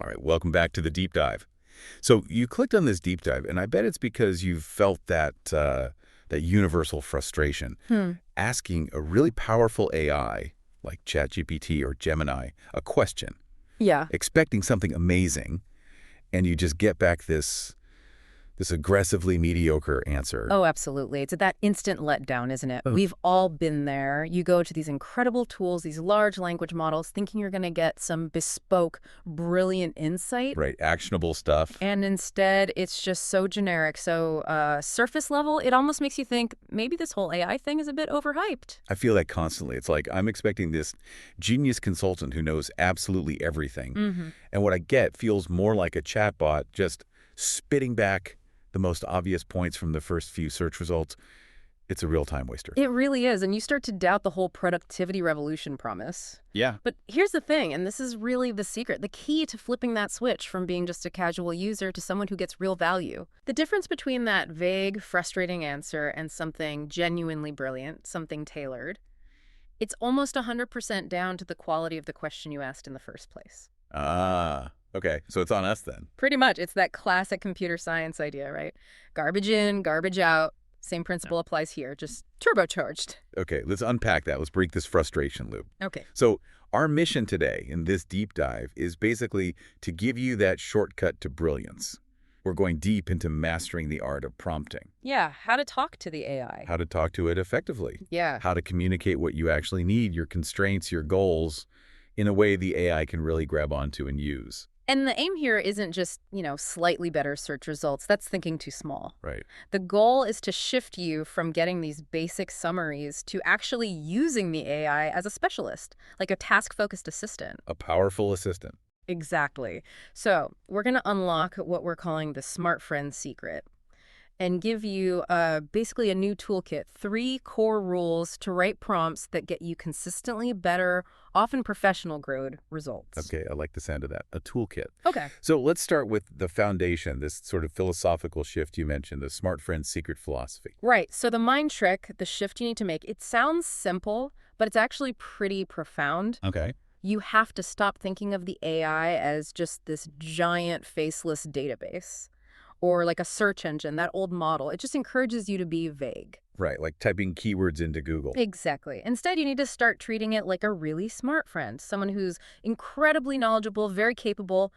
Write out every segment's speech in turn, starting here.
All right, welcome back to the deep dive. So you clicked on this deep dive, and I bet it's because you've felt that universal frustration. Hmm. Asking a really powerful AI, like ChatGPT or Gemini, a question, Yeah. expecting something amazing, and you just get back this aggressively mediocre answer. Oh, absolutely. It's that instant letdown, isn't it? Oh, We've all been there. You go to these incredible tools, these large language models, thinking you're going to get some bespoke, brilliant insight. right, actionable stuff. And instead, it's just so generic, so surface level, it almost makes you think maybe this whole AI thing is a bit overhyped. I feel that constantly. It's like I'm expecting this genius consultant who knows absolutely everything. Mm-hmm. And what I get feels more like a chatbot just spitting back the most obvious points from the first few search results. It's a real time waster. It really is, and you start to doubt the whole productivity revolution promise. Yeah. But here's the thing, and this is really the secret, the key to flipping that switch from being just a casual user to someone who gets real value. The difference between that vague, frustrating answer and something genuinely brilliant, something tailored, it's almost 100% down to the quality of the question you asked in the first place. Ah, okay. So it's on us then. Pretty much, it's that classic computer science idea, right? Garbage in, garbage out. Same principle applies here, just turbocharged. Okay, let's unpack that. Let's break this frustration loop. Okay. So our mission today in this deep dive is basically to give you that shortcut to brilliance. We're going deep into mastering the art of prompting, Yeah, how to talk to the AI. how to talk to it effectively, Yeah. how to communicate what you actually need, your constraints, your goals, in a way the AI can really grab onto and use. And the aim here isn't just, slightly better search results. That's thinking too small. Right. The goal is to shift you from getting these basic summaries to actually using the AI as a specialist, like a task-focused assistant. A powerful assistant. Exactly. So we're going to unlock what we're calling the Smart Friend secret and give you basically a new toolkit, 3 core rules to write prompts that get you consistently better, often professional-grade results. Okay, I like the sound of that. A toolkit. Okay. So let's start with the foundation, this sort of philosophical shift you mentioned, the smart friend secret philosophy. Right. So the mind trick, the shift you need to make, it sounds simple, but it's actually pretty profound. Okay. You have to stop thinking of the AI as just this giant faceless database or like a search engine, that old model. It just encourages you to be vague. Right, like typing keywords into Google. Exactly. Instead, you need to start treating it like a really smart friend, someone who's incredibly knowledgeable, very capable,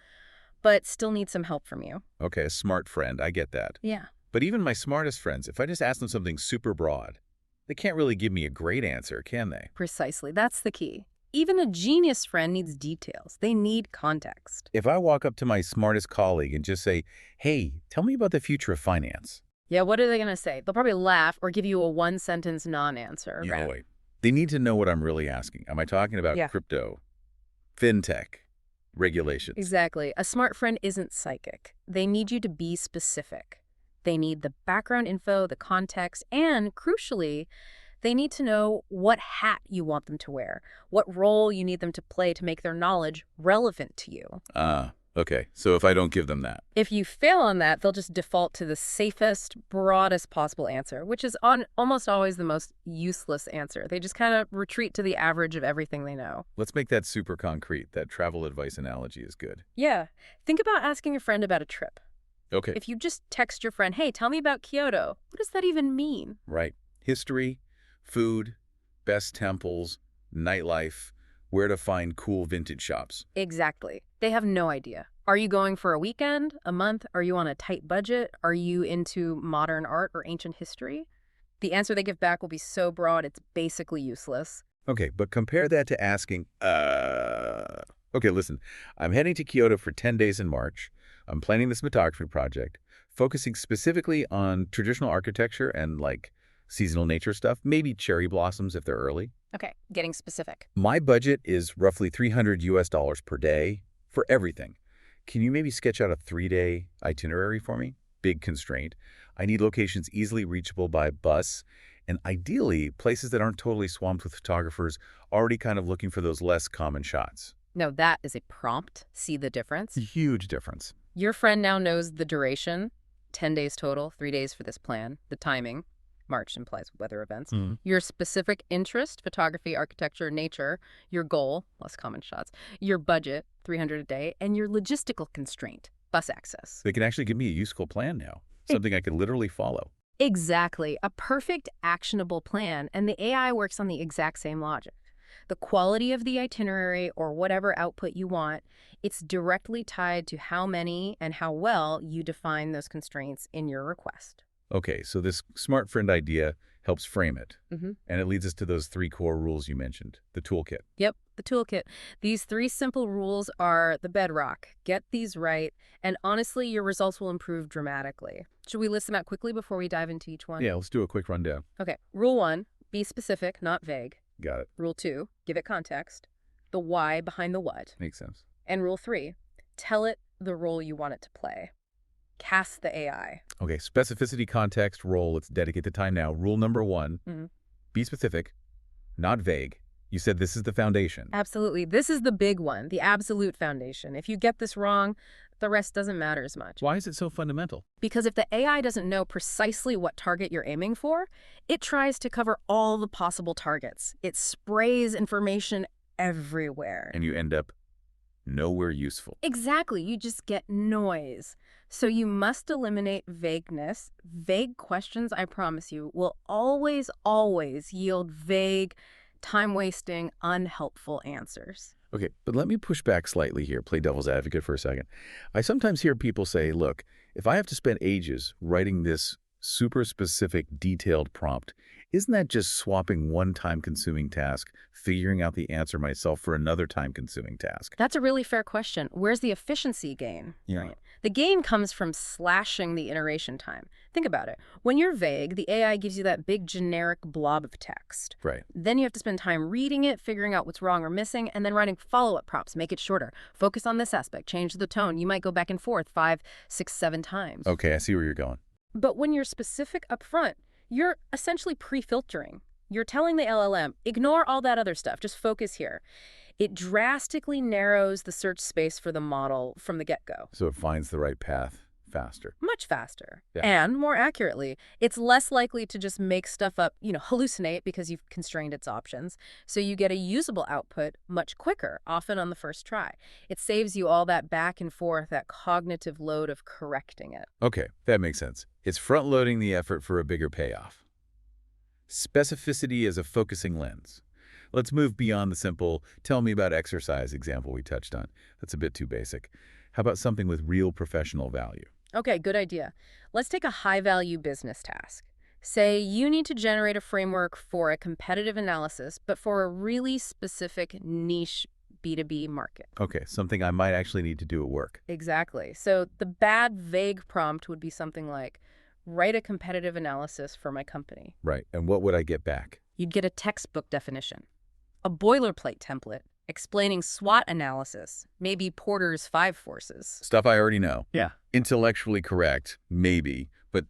but still needs some help from you. Okay, a smart friend, I get that. Yeah. But even my smartest friends, if I just ask them something super broad, they can't really give me a great answer, can they? Precisely. That's the key. Even a genius friend needs details. They need context. If I walk up to my smartest colleague and just say, hey, tell me about the future of finance. Yeah, what are they going to say? They'll probably laugh or give you a one-sentence non-answer. You Right. know, wait. They need to know what I'm really asking. Am I talking about Yeah. crypto, fintech, regulations? Exactly. A smart friend isn't psychic. They need you to be specific. They need the background info, the context, and crucially, they need to know what hat you want them to wear, what role you need them to play to make their knowledge relevant to you. Okay. So if I don't give them that, If you fail on that, they'll just default to the safest, broadest possible answer, which is almost always the most useless answer. They just kind of retreat to the average of everything they know. let's make that super concrete. That travel advice analogy is good. Yeah. Think about asking a friend about a trip. Okay. If you just text your friend, hey, tell me about Kyoto, what does that even mean? Right. History, food, best temples, nightlife, where to find cool vintage shops. Exactly. They have no idea. Are you going for a weekend, a month? Are you on a tight budget? Are you into modern art or ancient history? The answer they give back will be so broad, it's basically useless. Okay, but compare that to asking, okay, listen, I'm heading to Kyoto for 10 days in March. I'm planning this photography project, focusing specifically on traditional architecture and like seasonal nature stuff, maybe cherry blossoms if they're early. Okay, getting specific. My budget is roughly $300 per day for everything. Can you maybe sketch out a 3-day itinerary for me? Big constraint. I need locations easily reachable by bus, and ideally places that aren't totally swamped with photographers already kind of looking for those less common shots. No, that is a prompt. See the difference? Huge difference. Your friend now knows the duration, 10 days total, 3 days for this plan, the timing. March implies weather events. Mhm. Your specific interest, photography, architecture, nature. Your goal, less common shots. Your budget, 300 a day. And your logistical constraint, bus access. They can actually give me a useful plan now, something I could literally follow. Exactly. A perfect actionable plan, and the AI works on the exact same logic. The quality of the itinerary or whatever output you want, it's directly tied to how many and how well you define those constraints in your request. Okay, so this smart friend idea helps frame it. Mm-hmm. And it leads us to those 3 core rules you mentioned, the toolkit. Yep, the toolkit. These 3 simple rules are the bedrock. Get these right, and honestly, your results will improve dramatically. Should we list them out quickly before we dive into each one? Yeah, let's do a quick rundown. Okay. Rule 1, be specific, not vague. Got it. Rule 2, give it context, the why behind the what. Makes sense. And rule 3, tell it the role you want it to play. Cast the AI. Okay, specificity, context, role. Let's dedicate the time now. Rule number 1, be specific, not vague. You said this is the foundation. Absolutely. This is the big one, the absolute foundation. If you get this wrong, the rest doesn't matter as much. Why is it so fundamental? Because if the AI doesn't know precisely what target you're aiming for, it tries to cover all the possible targets. It sprays information everywhere. And you end up nowhere useful. Exactly. You just get noise. So you must eliminate vagueness. Vague questions, I promise you, will always, always yield vague, time-wasting, unhelpful answers. Okay, but let me push back slightly here, play devil's advocate for a second. I sometimes hear people say, look, if I have to spend ages writing this super specific, detailed prompt, isn't that just swapping one time-consuming task, figuring out the answer myself for another time-consuming task? That's a really fair question. Where's the efficiency gain? Yeah. Right. The gain comes from slashing the iteration time. Think about it. When you're vague, the AI gives you that big generic blob of text. Right. Then you have to spend time reading it, figuring out what's wrong or missing, and then writing follow-up prompts. Make it shorter. Focus on this aspect. Change the tone. You might go back and forth 5, 6, 7 times. Okay, I see where you're going. But when you're specific up front, you're essentially pre-filtering. You're telling the LLM, ignore all that other stuff. Just focus here. It drastically narrows the search space for the model from the get-go. So it finds the right path faster. Much faster. Yeah. And more accurately. It's less likely to just make stuff up, hallucinate because you've constrained its options. So you get a usable output much quicker, often on the first try. It saves you all that back and forth, that cognitive load of correcting it. Okay, that makes sense. It's front-loading the effort for a bigger payoff. Specificity as a focusing lens. Let's move beyond the simple, tell me about exercise example we touched on. That's a bit too basic. How about something with real professional value? Okay, good idea. Let's take a high-value business task. Say you need to generate a framework for a competitive analysis, but for a really specific niche B2B market. Okay, something I might actually need to do at work. Exactly. So the bad, vague prompt would be something like, write a competitive analysis for my company. Right, and what would I get back? You'd get a textbook definition, a boilerplate template explaining SWOT analysis, maybe Porter's 5 forces. Stuff I already know. Yeah. Intellectually correct, maybe, but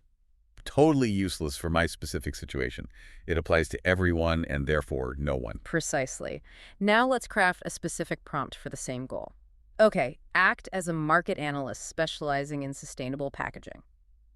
totally useless for my specific situation. It applies to everyone and therefore no one. Precisely. Now let's craft a specific prompt for the same goal. Okay, act as a market analyst specializing in sustainable packaging.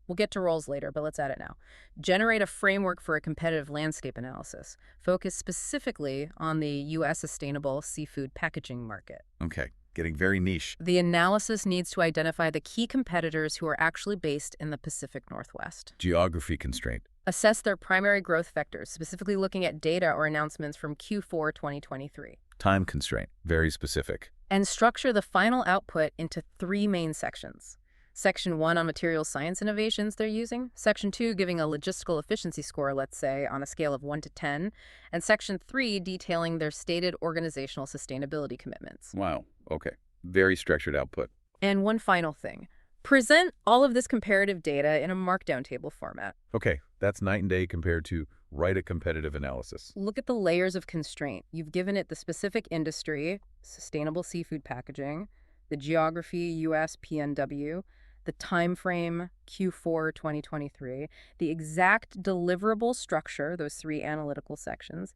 We'll get to roles later, but let's add it now. Generate a framework for a competitive landscape analysis. Focus specifically on the U.S. sustainable seafood packaging market. Okay, getting very niche. The analysis needs to identify the key competitors who are actually based in the Pacific Northwest. Geography constraint. Assess their primary growth vectors, specifically looking at data or announcements from Q4 2023. Time constraint. Very specific. And structure the final output into 3 main sections. Section 1 on materials science innovations they're using. Section 2 giving a logistical efficiency score, let's say, on a scale of 1 to 10. And Section 3 detailing their stated organizational sustainability commitments. Wow, okay. Very structured output. And one final thing. Present all of this comparative data in a markdown table format. Okay, that's night and day compared to write a competitive analysis. Look at the layers of constraint. You've given it the specific industry, sustainable seafood packaging, the geography, U.S. PNW, the time frame, Q4 2023, the exact deliverable structure, those 3 analytical sections,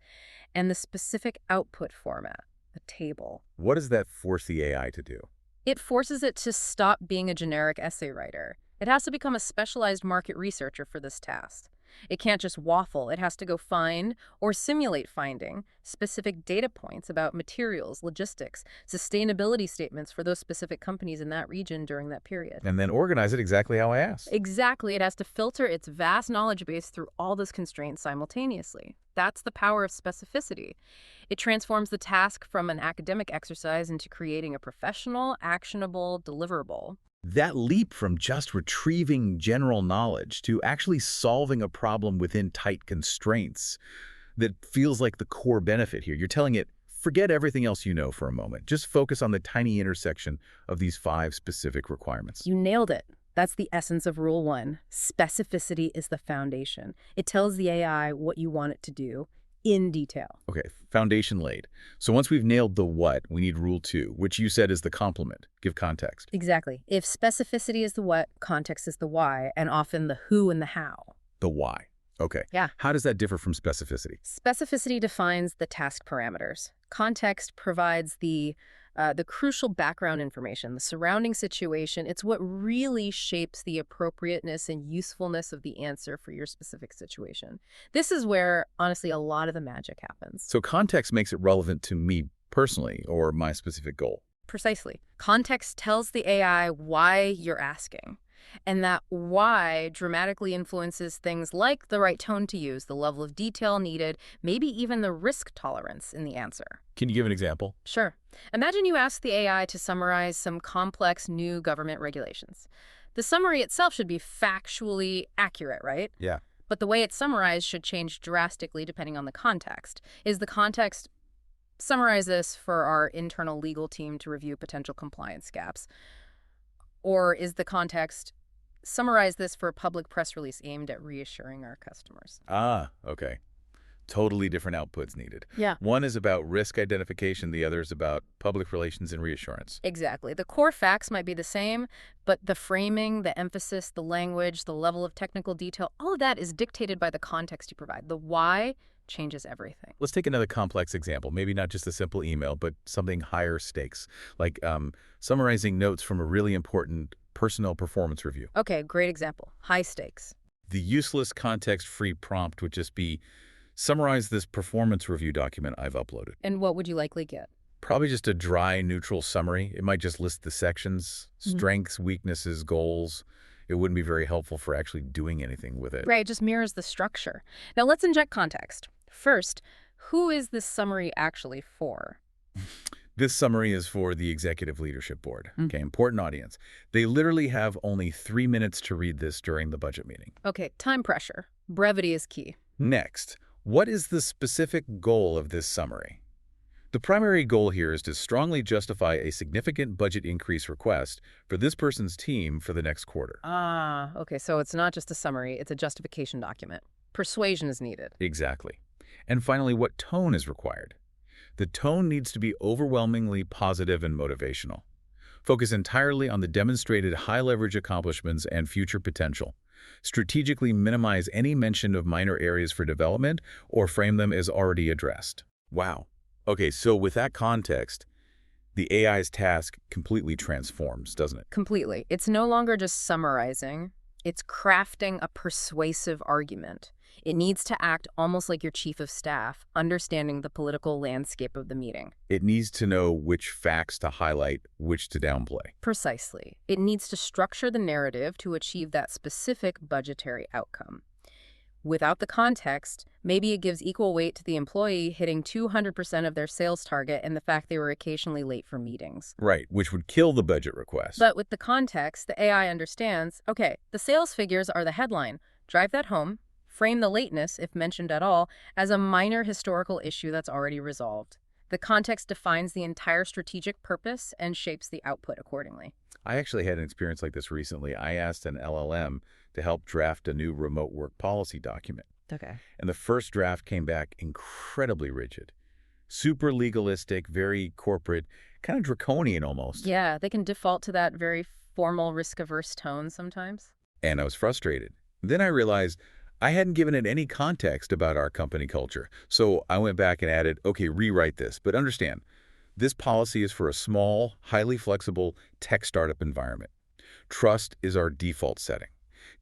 and the specific output format, a table. What does that force the AI to do? It forces it to stop being a generic essay writer. It has to become a specialized market researcher for this task. It can't just waffle. It has to go find or simulate finding specific data points about materials, logistics, sustainability statements for those specific companies in that region during that period. And then organize it exactly how I asked. Exactly. It has to filter its vast knowledge base through all those constraints simultaneously. That's the power of specificity. It transforms the task from an academic exercise into creating a professional, actionable deliverable. That leap from just retrieving general knowledge to actually solving a problem within tight constraints, that feels like the core benefit here. You're telling it, forget everything else you know for a moment. Just focus on the tiny intersection of these 5 specific requirements. You nailed it. That's the essence of Rule 1. Specificity is the foundation. It tells the AI what you want it to do in detail. Okay, foundation laid. So once we've nailed the what, we need Rule 2, which you said is the complement. Give context. Exactly. If specificity is the what, context is the why, and often the who and the how. The why. Okay. Yeah. How does that differ from specificity? Specificity defines the task parameters. Context provides the crucial background information, the surrounding situation. It's what really shapes the appropriateness and usefulness of the answer for your specific situation. This is where, honestly, a lot of the magic happens. So context makes it relevant to me personally or my specific goal. Precisely. Context tells the AI why you're asking. And that why dramatically influences things like the right tone to use, the level of detail needed, maybe even the risk tolerance in the answer. Can you give an example? Sure. Imagine you ask the AI to summarize some complex new government regulations. The summary itself should be factually accurate, right? Yeah. But the way it's summarized should change drastically depending on the context. Is the context, summarize this for our internal legal team to review potential compliance gaps? Or is the context, summarize this for a public press release aimed at reassuring our customers? Ah, okay. Totally different outputs needed. Yeah. One is about risk identification, the other is about public relations and reassurance. Exactly. The core facts might be the same, but the framing, the emphasis, the language, the level of technical detail, all of that is dictated by the context you provide. The why changes everything. Let's take another complex example, maybe not just a simple email, but something higher stakes, like summarizing notes from a really important personnel performance review. Okay, great example. High stakes. The useless context-free prompt would just be, summarize this performance review document I've uploaded. And what would you likely get? Probably just a dry, neutral summary. It might just list the sections, strengths, weaknesses, goals. It wouldn't be very helpful for actually doing anything with it. Right, it just mirrors the structure. Now let's inject context. First, who is this summary actually for? This summary is for the Executive Leadership Board. Okay, important audience. They literally have only 3 minutes to read this during the budget meeting. Okay, time pressure. Brevity is key. Next, what is the specific goal of this summary? The primary goal here is to strongly justify a significant budget increase request for this person's team for the next quarter. Ah, okay, so it's not just a summary, it's a justification document. Persuasion is needed. Exactly. And finally, what tone is required? The tone needs to be overwhelmingly positive and motivational. Focus entirely on the demonstrated high-leverage accomplishments and future potential. Strategically minimize any mention of minor areas for development or frame them as already addressed. Wow. Okay, so with that context, the AI's task completely transforms, doesn't it? Completely. It's no longer just summarizing. It's crafting a persuasive argument. It needs to act almost like your chief of staff, understanding the political landscape of the meeting. It needs to know which facts to highlight, which to downplay. Precisely. It needs to structure the narrative to achieve that specific budgetary outcome. Without the context, maybe it gives equal weight to the employee hitting 200% of their sales target and the fact they were occasionally late for meetings. Right, which would kill the budget request. But with the context, the AI understands, okay, the sales figures are the headline. Drive that home. Frame the lateness, if mentioned at all, as a minor historical issue that's already resolved. The context defines the entire strategic purpose and shapes the output accordingly. I actually had an experience like this recently. I asked an LLM to help draft a new remote work policy document. Okay. And the first draft came back incredibly rigid. Super legalistic, very corporate, kind of draconian almost. Yeah, they can default to that very formal, risk-averse tone sometimes. And I was frustrated. Then I realized I hadn't given it any context about our company culture. So I went back and added, okay, rewrite this. But understand, this policy is for a small, highly flexible tech startup environment. Trust is our default setting.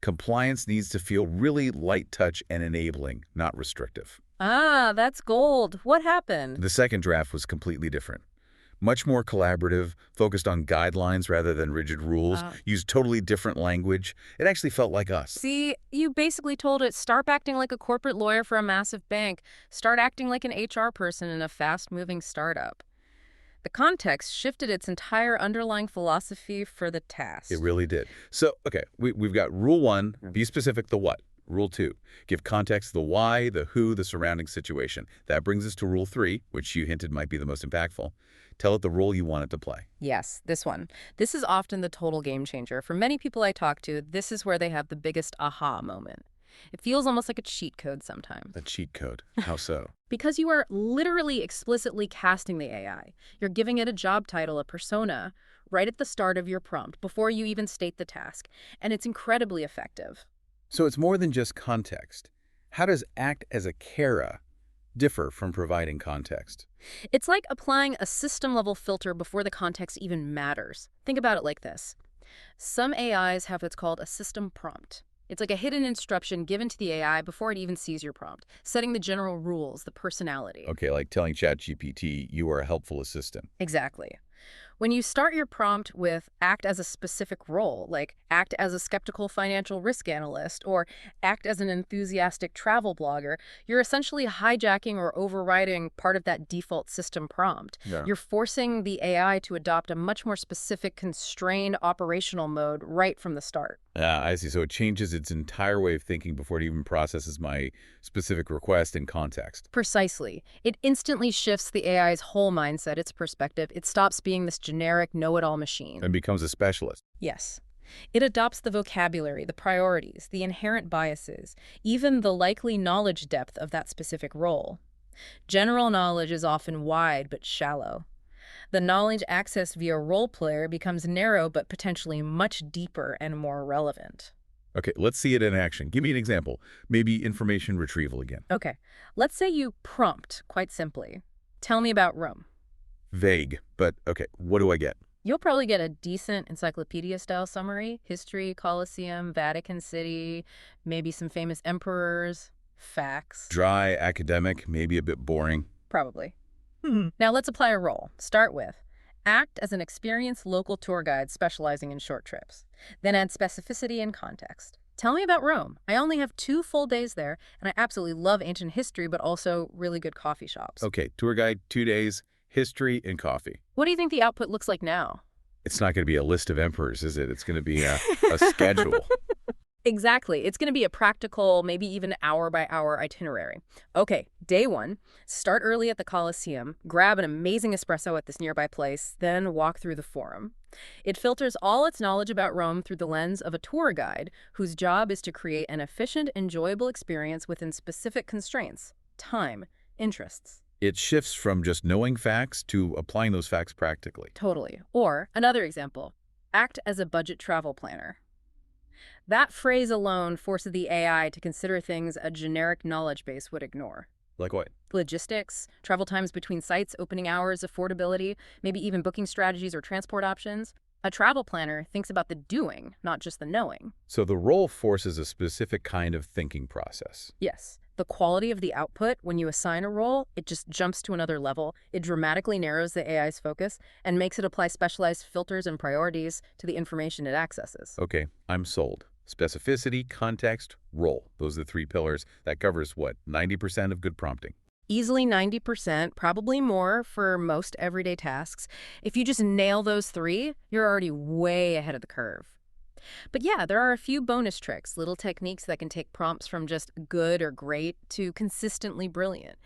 Compliance needs to feel really light touch and enabling, not restrictive. Ah, that's gold. What happened? The second draft was completely different. Much more collaborative, focused on guidelines rather than rigid rules, used totally different language. It actually felt like us. See, you basically told it, start acting like a corporate lawyer for a massive bank. Start acting like an HR person in a fast-moving startup. The context shifted its entire underlying philosophy for the task. It really did. So, okay, we've got rule 1, be specific the what. Rule 2, give context the why, the who, the surrounding situation. That brings us to rule 3, which you hinted might be the most impactful. Tell it the role you want it to play. Yes, this one. This is often the total game changer. For many people I talk to, this is where they have the biggest aha moment. It feels almost like a cheat code sometimes. A cheat code. How so? Because you are literally explicitly casting the AI. You're giving it a job title, a persona, right at the start of your prompt, before you even state the task. And it's incredibly effective. So it's more than just context. How does act as a carer differ from providing context? It's like applying a system-level filter before the context even matters. Think about it like this. Some AIs have what's called a system prompt. It's like a hidden instruction given to the AI before it even sees your prompt, setting the general rules, the personality. Okay, like telling ChatGPT you are a helpful assistant. Exactly. When you start your prompt with act as a specific role, like act as a skeptical financial risk analyst or act as an enthusiastic travel blogger, you're essentially hijacking or overriding part of that default system prompt. Yeah. You're forcing the AI to adopt a much more specific, constrained operational mode right from the start. I see. So it changes its entire way of thinking before it even processes my specific request in context. Precisely. It instantly shifts the AI's whole mindset, its perspective. It stops being this generic know-it-all machine. And becomes a specialist. Yes. It adopts the vocabulary, the priorities, the inherent biases, even the likely knowledge depth of that specific role. General knowledge is often wide but shallow. The knowledge accessed via role player becomes narrow but potentially much deeper and more relevant. Okay, let's see it in action. Give me an example. Maybe information retrieval again. Okay, let's say you prompt, quite simply, tell me about Rome. Vague, but okay, what do I get? You'll probably get a decent encyclopedia-style summary, history, Colosseum, Vatican City, maybe some famous emperors, facts. Dry, academic, maybe a bit boring. Probably. Now let's apply a role. Start with, act as an experienced local tour guide specializing in short trips. Then add specificity and context. Tell me about Rome. I only have 2 full days there, and I absolutely love ancient history, but also really good coffee shops. Okay, tour guide, 2 days, history, and coffee. What do you think the output looks like now? It's not going to be a list of emperors, is it? It's going to be a schedule. Exactly. It's going to be a practical, maybe even hour-by-hour itinerary. Okay, day 1, start early at the Colosseum, grab an amazing espresso at this nearby place, then walk through the Forum. It filters all its knowledge about Rome through the lens of a tour guide whose job is to create an efficient, enjoyable experience within specific constraints: time, interests. It shifts from just knowing facts to applying those facts practically. Totally. Or, another example, act as a budget travel planner. That phrase alone forces the AI to consider things a generic knowledge base would ignore. Like what? Logistics, travel times between sites, opening hours, affordability, maybe even booking strategies or transport options. A travel planner thinks about the doing, not just the knowing. So the role forces a specific kind of thinking process. Yes. The quality of the output, when you assign a role, it just jumps to another level. It dramatically narrows the AI's focus and makes it apply specialized filters and priorities to the information it accesses. Okay, I'm sold. Specificity, context, role. Those are the 3 pillars. That covers, what, 90% of good prompting? Easily 90%, probably more for most everyday tasks. If you just nail those 3, you're already way ahead of the curve. But yeah, there are a few bonus tricks, little techniques that can take prompts from just good or great to consistently brilliant.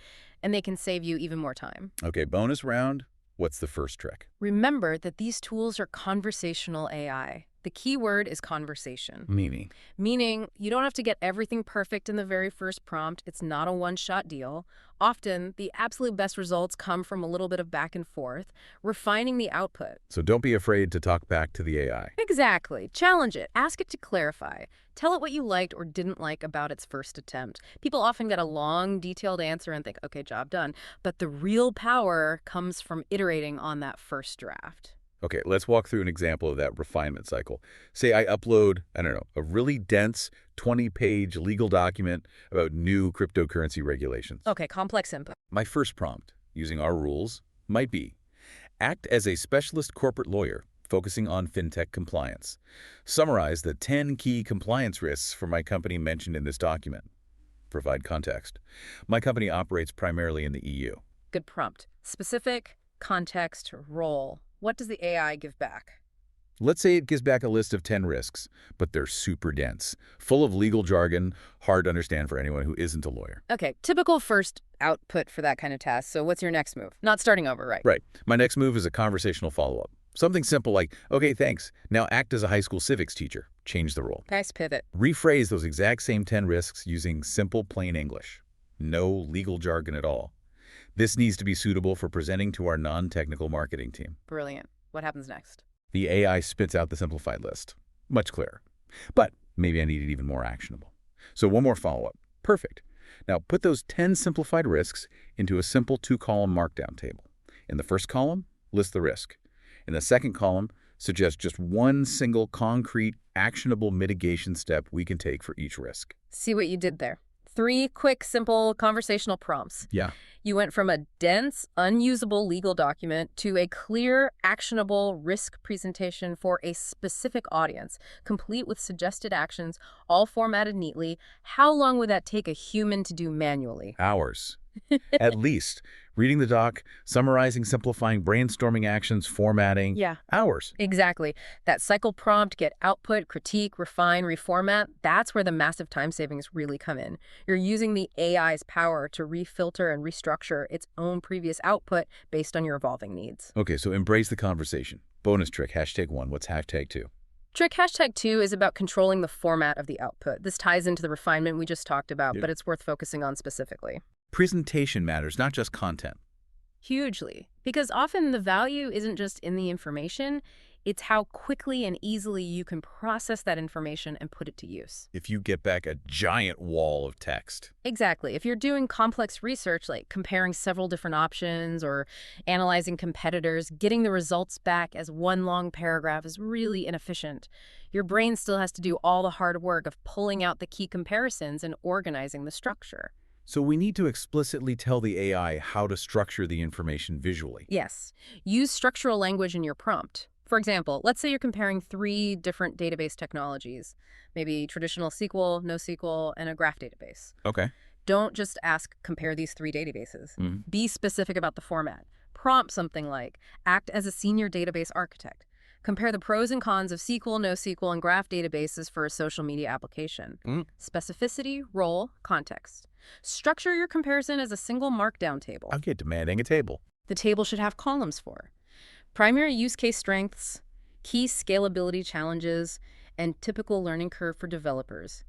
And they can save you even more time. Okay, bonus round. What's the first trick? Remember that these tools are conversational AI. The key word is conversation. Meaning? Meaning, you don't have to get everything perfect in the very first prompt. It's not a one-shot deal. Often, the absolute best results come from a little bit of back and forth, refining the output. So don't be afraid to talk back to the AI. Exactly. Challenge it. Ask it to clarify. Tell it what you liked or didn't like about its first attempt. People often get a long, detailed answer and think, okay, job done. But the real power comes from iterating on that first draft. Okay, let's walk through an example of that refinement cycle. Say I upload, I don't know, a really dense 20-page legal document about new cryptocurrency regulations. Okay, complex input. My first prompt, using our rules, might be, act as a specialist corporate lawyer focusing on fintech compliance. Summarize the 10 key compliance risks for my company mentioned in this document. Provide context. My company operates primarily in the EU. Good prompt. Specific, context, role. What does the AI give back? Let's say it gives back a list of 10 risks, but they're super dense, full of legal jargon, hard to understand for anyone who isn't a lawyer. Okay, typical first output for that kind of task. So what's your next move? Not starting over, right? Right. My next move is a conversational follow-up. Something simple like, okay, thanks. Now act as a high school civics teacher. Change the role. Nice pivot. Rephrase those exact same 10 risks using simple, plain English. No legal jargon at all. This needs to be suitable for presenting to our non-technical marketing team. Brilliant. What happens next? The AI spits out the simplified list. Much clearer. But maybe I need it even more actionable. So one more follow-up. Perfect. Now put those 10 simplified risks into a simple 2-column markdown table. In the first column, list the risk. In the second column, suggest just one single concrete, actionable mitigation step we can take for each risk. See what you did there. 3 quick, simple conversational prompts. Yeah. You went from a dense, unusable legal document to a clear, actionable risk presentation for a specific audience, complete with suggested actions, all formatted neatly. How long would that take a human to do manually? Hours. At least. Reading the doc, summarizing, simplifying, brainstorming actions, formatting. Yeah. Hours. Exactly. That cycle prompt, get output, critique, refine, reformat, that's where the massive time savings really come in. You're using the AI's power to refilter and restructure its own previous output based on your evolving needs. Okay, so embrace the conversation. Bonus trick, #1. What's #2? Trick #2 is about controlling the format of the output. This ties into the refinement we just talked about, Yeah. but it's worth focusing on specifically. Presentation matters, not just content. Hugely. Because often the value isn't just in the information, it's how quickly and easily you can process that information and put it to use. If you get back a giant wall of text. Exactly. If you're doing complex research, like comparing several different options or analyzing competitors, getting the results back as one long paragraph is really inefficient. Your brain still has to do all the hard work of pulling out the key comparisons and organizing the structure. So we need to explicitly tell the AI how to structure the information visually. Yes. Use structural language in your prompt. For example, let's say you're comparing 3 different database technologies, maybe traditional SQL, NoSQL, and a graph database. Okay. Don't just ask, compare these 3 databases. Mhm. Be specific about the format. Prompt something like, act as a senior database architect. Compare the pros and cons of SQL, NoSQL, and graph databases for a social media application. Specificity, role, context. Structure your comparison as a single markdown table. Okay, demanding a table. The table should have columns for primary use case strengths, key scalability challenges, and typical learning curve for developers.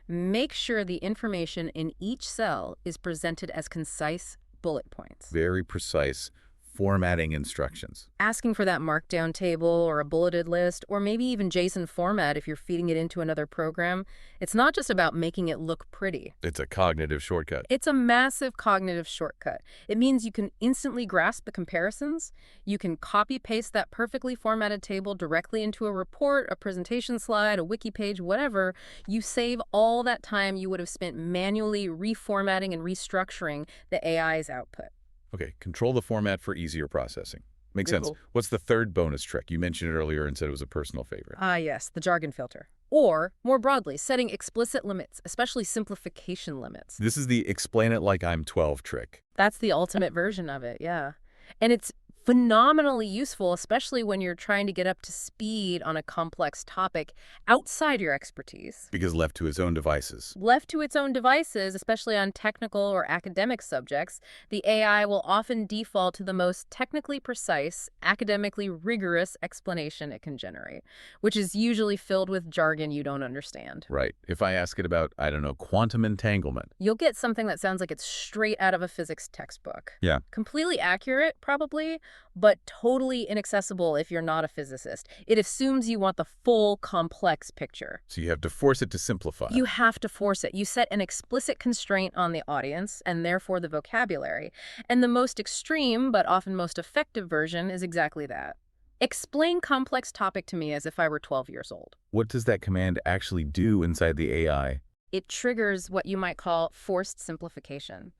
Make sure the information in each cell is presented as concise bullet points. Very precise formatting instructions. Asking for that markdown table or a bulleted list, or maybe even JSON format if you're feeding it into another program, it's not just about making it look pretty. It's a cognitive shortcut. It's a massive cognitive shortcut. It means you can instantly grasp the comparisons. You can copy-paste that perfectly formatted table directly into a report, a presentation slide, a wiki page, whatever. You save all that time you would have spent manually reformatting and restructuring the AI's output. Okay, control the format for easier processing. Makes sense. Cool. What's the third bonus trick? You mentioned it earlier and said it was a personal favorite. Ah, yes, the jargon filter. Or, more broadly, setting explicit limits, especially simplification limits. This is the explain it like I'm 12 trick. That's the ultimate version of it, yeah. And it's phenomenally useful, especially when you're trying to get up to speed on a complex topic outside your expertise. Because left to his own devices. Left to its own devices, especially on technical or academic subjects, the AI will often default to the most technically precise, academically rigorous explanation it can generate, which is usually filled with jargon you don't understand. Right. If I ask it about, I don't know, quantum entanglement. You'll get something that sounds like it's straight out of a physics textbook. Yeah. Completely accurate, probably, but totally inaccessible if you're not a physicist. It assumes you want the full, complex picture. So you have to force it to simplify. You have to force it. You set an explicit constraint on the audience, and therefore the vocabulary. And the most extreme, but often most effective version is exactly that. Explain complex topic to me as if I were 12 years old. What does that command actually do inside the AI? It triggers what you might call forced simplification.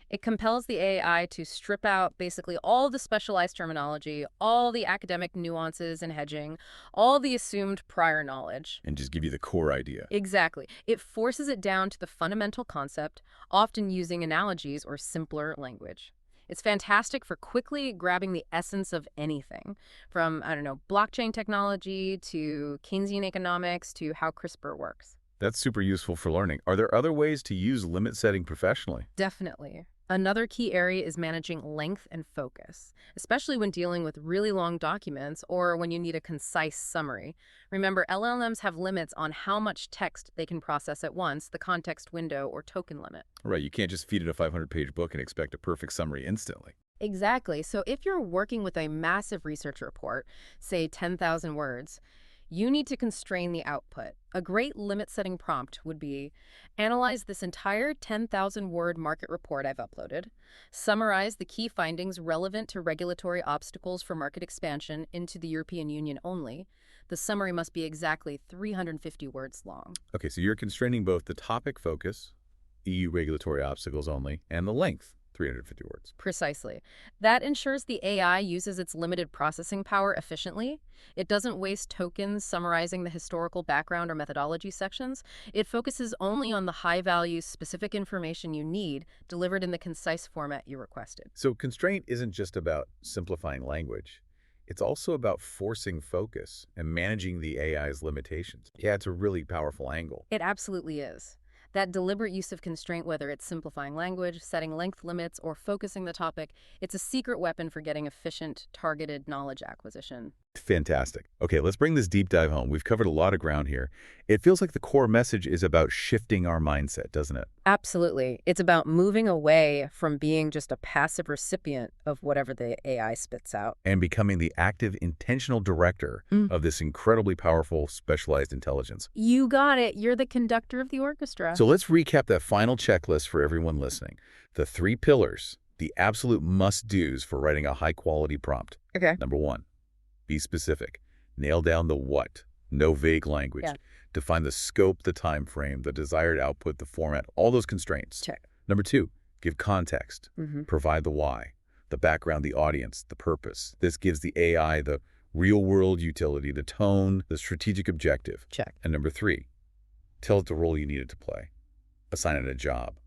It compels the AI to strip out basically all the specialized terminology, all the academic nuances and hedging, all the assumed prior knowledge. And just give you the core idea. Exactly. It forces it down to the fundamental concept, often using analogies or simpler language. It's fantastic for quickly grabbing the essence of anything, from, I don't know, blockchain technology to Keynesian economics to how CRISPR works. That's super useful for learning. Are there other ways to use limit setting professionally? Definitely. Another key area is managing length and focus, especially when dealing with really long documents or when you need a concise summary. Remember, LLMs have limits on how much text they can process at once, the context window or token limit. Right, you can't just feed it a 500-page book and expect a perfect summary instantly. Exactly. So if you're working with a massive research report, say 10,000 words, you need to constrain the output. A great limit-setting prompt would be, analyze this entire 10,000-word market report I've uploaded, summarize the key findings relevant to regulatory obstacles for market expansion into the European Union only. The summary must be exactly 350 words long. Okay, so you're constraining both the topic focus, EU regulatory obstacles only, and the length, 350 words. Precisely. That ensures the AI uses its limited processing power efficiently. It doesn't waste tokens summarizing the historical background or methodology sections. It focuses only on the high-value, specific information you need, delivered in the concise format you requested. So constraint isn't just about simplifying language. It's also about forcing focus and managing the AI's limitations. Yeah, it's a really powerful angle. It absolutely is. That deliberate use of constraint, whether it's simplifying language, setting length limits, or focusing the topic, it's a secret weapon for getting efficient, targeted knowledge acquisition. Fantastic. Okay, let's bring this deep dive home. We've covered a lot of ground here. It feels like the core message is about shifting our mindset, doesn't it? Absolutely. It's about moving away from being just a passive recipient of whatever the AI spits out. And becoming the active, intentional director of this incredibly powerful, specialized intelligence. You got it. You're the conductor of the orchestra. So let's recap that final checklist for everyone listening. The 3 pillars, the absolute must-dos for writing a high-quality prompt. Okay. Number 1, be specific. Nail down the what. No vague language. Yeah. Define the scope, the time frame, the desired output, the format, all those constraints. Check. Number 2, give context. Mm-hmm. Provide the why, the background, the audience, the purpose. This gives the AI the real-world utility, the tone, the strategic objective. Check. And number 3, tell it the role you need it to play. Assign it a job.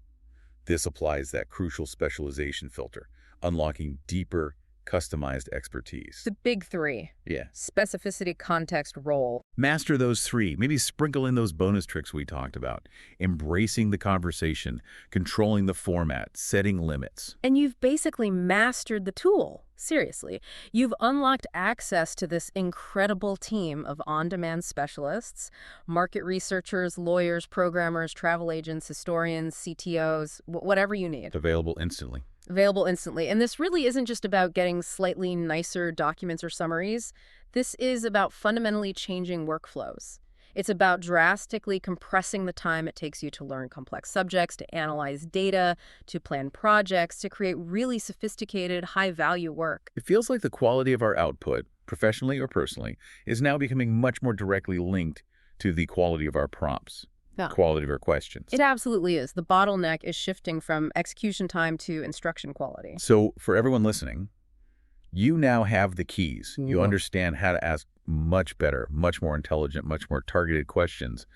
This applies that crucial specialization filter, unlocking deeper, customized expertise. The big 3. Yeah. Specificity, context, role. Master those 3. Maybe sprinkle in those bonus tricks we talked about. Embracing the conversation, controlling the format, setting limits. And you've basically mastered the tool. Seriously. You've unlocked access to this incredible team of on-demand specialists, market researchers, lawyers, programmers, travel agents, historians, CTOs, whatever you need. Available instantly. Available instantly. And this really isn't just about getting slightly nicer documents or summaries. This is about fundamentally changing workflows. It's about drastically compressing the time it takes you to learn complex subjects, to analyze data, to plan projects, to create really sophisticated, high-value work. It feels like the quality of our output, professionally or personally, is now becoming much more directly linked to the quality of our prompts. Yeah. Quality of our questions. It absolutely is. The bottleneck is shifting from execution time to instruction quality. So for everyone listening, you now have the keys. You Yeah. understand how to ask much better, much more intelligent, much more targeted questions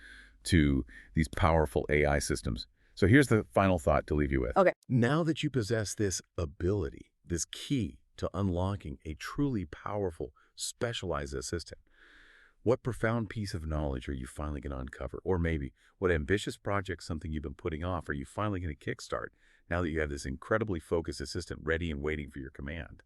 to these powerful AI systems. So here's the final thought to leave you with. Okay. Now that you possess this ability, this key to unlocking a truly powerful, specialized assistant, what profound piece of knowledge are you finally going to uncover? Or maybe what ambitious project, something you've been putting off, are you finally going to kickstart now that you have this incredibly focused assistant ready and waiting for your command?